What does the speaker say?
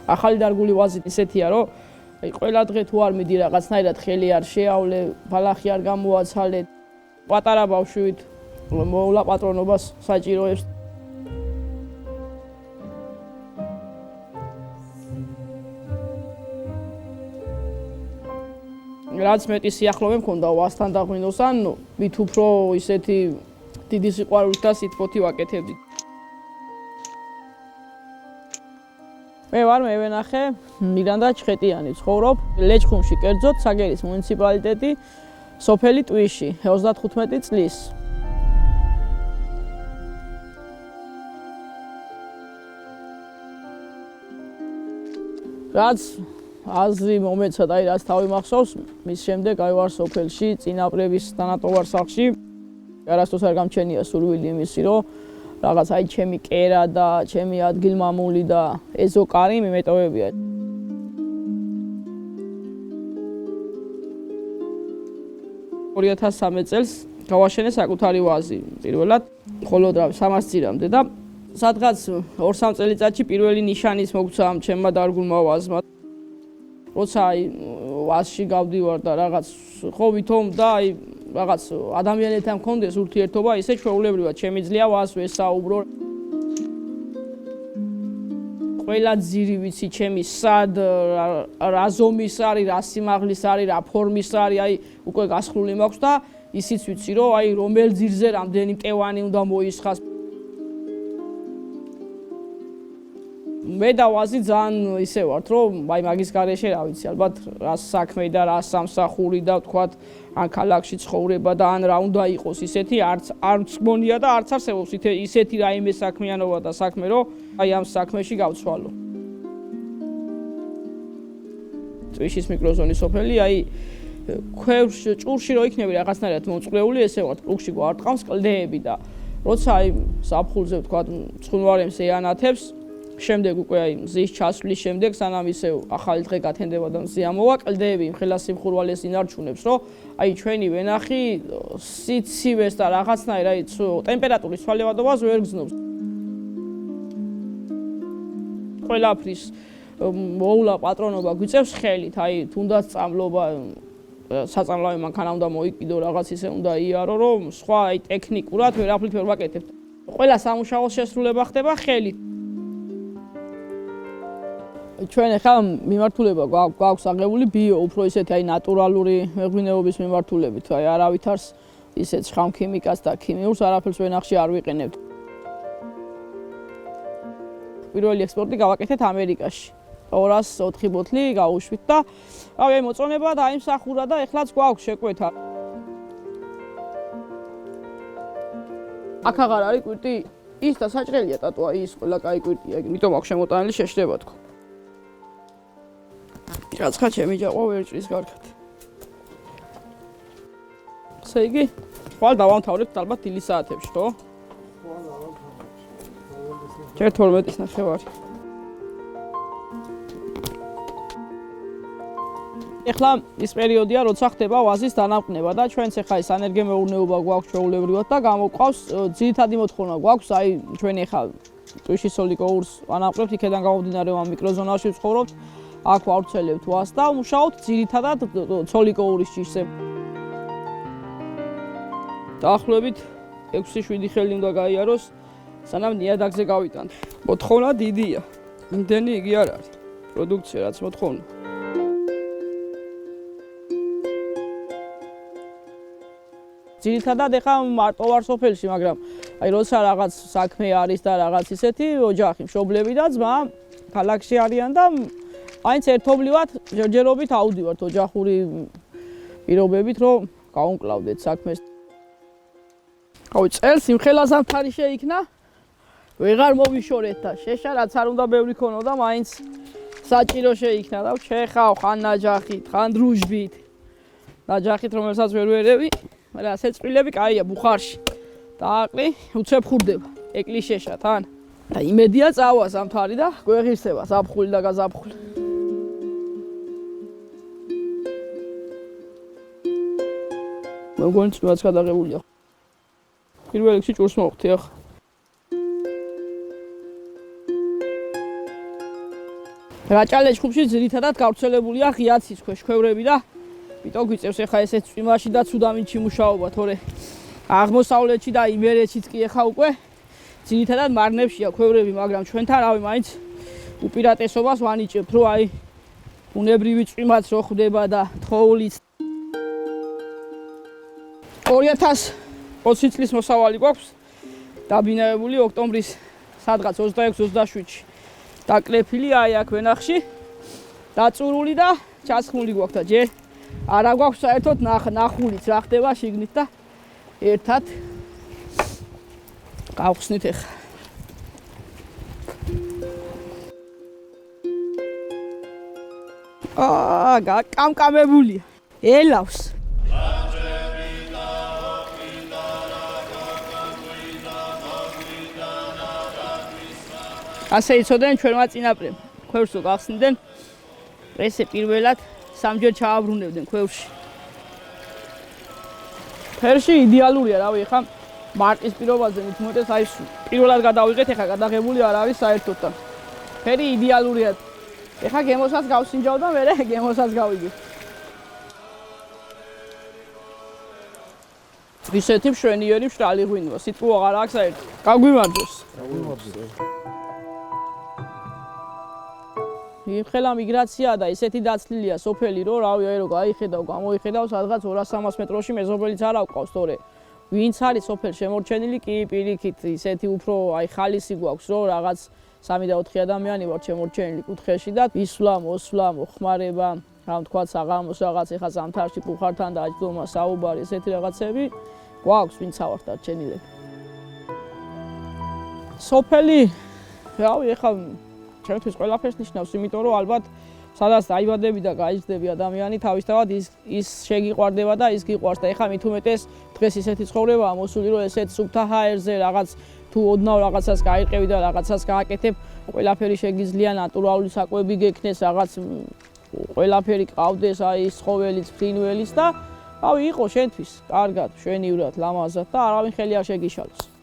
ახალი დარგული ვაზით ისეთია, რომ ყველა დღე თუ არ მიდი რაღაცნაირად ხელი არ შეავლე, ბალახი არ გამოაცალე, პატარა ბავშვით მოვლა პატრონობას საჭიროებს. რაც მეტი სიახლოვე მქონდა ვაზთან დაღვინოს, ან მით უფრო ისეთი დიდი სიყვარულით და სითბოთი ვაკეთებდი. მე ვარ მევენახე მირანდა ჩხეტიანი, ცხოვრობ ლეჩხუმში, კერძოდ საგერის მუნიციპალიტეტი, სოფელი ტვიში, 35 წლის. რაც აზრი მომეცა და რაც თავი მახსოვს, მის შემდეგ ვარ სოფელში, წინაპრების თანატოვარ სახლში. არასდროს არ გამჩენია სურვილი იმისი, რომ რაღაც ჩემი კერა და ჩემი ადგილმამული და ეზოკარი მიმეტოვებია. ორი 2013 წელს გავაშენე საკუთარი ვაზი. პირველად მხოლოდ 300 ძირამდე და სადღაც 2-3 წელიწადში პირველი ნიშანის მოგცა ჩემმა დარგულმა ვაზმა. როცა ვაზში გავდივარ და რაღაც ხო ვითომ და რაღაც ადამიანებთან მქონდეს ურთიერთობა, ისე ჩვეულებრივად შემიძლია ვაზს ვესაუბრო. ყველა ძირი ვიცი ჩემი სად, რა ზომის არის, რა სიმაღლის არის, რა ფორმის არის, უკვე გასხლული მაქვს და ისიც ვიცი, რომ რომელ ძირზე რამდენი მტევანი უნდა მოისხას. მე და ვაზი ძალიან ისე ვართ, რომ მაგის გარეშე რა ვიცი, ალბათ რა საქმე და რა სამსახური და ვთქვათ, ან ქალაქში ცხოვრება და ან რა უნდა იყოს ისეთი, არც მგონია და არც არსებობს ისეთი რაიმე საქმიანობა და საქმე, რომ ამ საქმეში გავცვალო. ტვიშის მიკროზონის სოფელი, ქვევრს ჭურში რო იქნები რაღაცნაირად მომწყვლეული, ესე ვართ, პლუგში გვარტყავს კლდეები და როცა ზაფხულზე ვთქვათ, ცხუნვარემს ეანათებს, შემდეგ უკვე მზის ჩასვლის შემდეგ, სანამ ისე ახალი დღე გათენდება და მზი ამოვა, კლდეები იმხელა სიმხურვალეს ინარჩუნებს, რომ ჩვენი ვენახი სიცივეს და რაღაცნაირად ტემპერატურის ცვალებადობას ვერ გრძნობს. ყველაფრის მოვლა პატრონობა გვიწევს ხელით, თუნდაც წამლობა, საწამლავი მანქანა უნდა მოიკიდო, რაღაც ისე უნდა იარო, რომ სხვა ტექნიკურად ვერაფრით ვერ ვაკეთებთ. ყველა სამუშაოს შესრულება ხდება ხელით. ჩვენ ახლა მიმართულება გვაქვს აღებული ბიო, უფრო ისეთი ნატურალური მეღვინეობის მიმართულებით, არავითარს ისეთ შხამქიმიკას და ქიმიურს არაფერს ვენახში არ ვიყენებთ. პირველი ექსპორტი გავაკეთეთ ამერიკაში. 204 ბოთლი გავუშვით და მოწონება დაიმსახურა და ეხლაც გვაქვს შეკვეთა. აქ აღარ არის კვირტი, ის და საჭრელია ტატუა, ის ყველა კაი კვირტია, იმიტომ აქვს შემოტანილი შეშლება თქო. რაცხა ჩემი ჯაყვა ვერ ჭრის გარკად. ესე იგი, ხვალ დავამთავრებთ ალბათ დილის საათებში, ხო? ჯერ 12-ის ნახევარი. ეხლა ის პერიოდია, როცა ხდება ვაზის დანამყნება და ჩვენც ეხლა ეს სანერგემეურნეობა გვაქვს ჩვეულებრივად და გამოყვავს ძირითადი მოთხოვნა გვაქვს, ჩვენ ეხლა ტვიშის სოლიკოურს ვანამყრებთ, იქედან გამომდინარე ამ მიკროზონაში ვცხოვრობთ. აქ ვავრცელებთ ვაზს და ვმუშაობთ ძირითადად სოლიკოურის ჭიშზე. დაახლოებით 6-7 ხელი უნდა გაიაროს, სანამ ნიადაგზე გავიტანთ. მოთხოვნა დიდია. იმდენი იგი არ არის. პროდუქცია რაც მოთხოვნა. ძირითადად ეხლა მარტო ვარ სოფელში, მაგრამ როცა რაღაც საქმე არის და რაღაც ისეთი ოჯახი, მშობლები და ძმა ქალაქში არიან და მაინც ერთობლივად ჯერჯერობით ავდივართ ოჯახური პირობებით, რომ გავუმკლავდეთ საქმეს. წელს იმხელა ზამთარი შეიქნა, ვეღარ მოვიშორეთ და შეშა რაც არ უნდა ბევრი ქონოდა, მაინც საჭირო შეიქნა და შეხავ ხან ნაჯახით, ხან დრუჟბით. ნაჯახით, რომელსაც ვერ ვერევი, მაგრამ სეწყვილები კაია ბუხარში. დააყრი, უცებ ხურდება, ეკლი შეშა თან. და იმედია წავა ზამთარი და გვეღირსება ზაფხული და გაზაფხული. მოგონი წვაც გადაღებულია. პირველ რიგში ჭურს მოვხდი ახლა. რაჭალეშ ხუბში ძირითადად გავრცელებულია ღია ცის ქვეშ ქვევრები და ვიტო გვიწევს ეხა ესეც წვიმაში და ცუდამინჩი მუშაობა, თორე აღმოსავლეთში და იმერეთშიც კი ეხა უკვე ძირითადად მარნებშია ქვევრები, მაგრამ ჩვენთან რავი მაინც უპირატესობას ვანიჭებთ, რომ აი ბუნებრივი წვიმაც რო ხდება და თოვლიც 2020 წლის მოსავალი გვაქვს დაბინავებული ოქტომბრის სადღაც 26-27-ში დაკლეფილი აი აქ ვენახში დაწურული და ჩასხმული გვაქვს და ჯერ არა გვაქვს საერთოდ ნახულიც რა ხდება შიგნით და ერთად გავხსნით ახლა გაკამკამებულია ელავს ასე იცოდნენ ჩვენმა წინაპრებმა ქვევრს რო გახსნიდნენ ესე პირველად სამჯერ ჩააბრუნებდნენ ქვევრში ფერში იდეალურია რავი ხა მარტის პირობაზე მით უმეტეს აი პირველად გადავიღეთ ეხა გადაღებული არ არის საერთოდ და ფერი იდეალურია ეხა გემოსაც გავსინჯავ და მერე გემოსაც გავიგებ ისეთი მშვენიერი მშრალი ღვინოა სიტყვა აღარ აქვს საერთოდ გაგვიმარჯოს ხელა მიგრაცია და ისეთი დაცლილია სოფელი რომ რავი აი რო გაიხედავ გამოიხედავ სადღაც 200-300 მეტროში მეზობელიც არ აყავს თორე ვინც არის სოფელ შემორჩენილი კი პირიქით ისეთი უფრო აი ხალისი გვაქვს რომ რაღაც 3 და 4 ადამიანი ვართ შემორჩენილი კუთხეში და ისვლა მოსვლა მოხმარება რა თქვა საღამოს რაღაც ეხა ზამთარში პუხართან დაჯდომა საუბარი ესეთი რაღაცები გვაქვს ვინც ავართ დარჩენილები სოფელი რავი ეხა ჩემთვის ყველაფერს ნიშნავს, იმიტომ რომ ალბათ სადაც დაიბადები და გაიზრდები ადამიანი თავისთავად ის შეგიყვარდება და ის გიყვარს და ეხლა მით უმეტეს დღეს ისეთი ცხოვრებაა მოსული რომ ესეთ სუფთა ჰაერზე რაღაც თუ ოდნავ რაღაცას გაიყევი და რაღაცას გააკეთებ, ყველაფერი შეგიძლია ნატურალური საკვები გექნეს, რაღაც ყველაფერი ყავდეს, აი ცხოველიც, ფრინველიც და რავი იყო შენთვის კარგად, შვენივრად, ლამაზად და არავინ ხელი არ შეგიშალოს.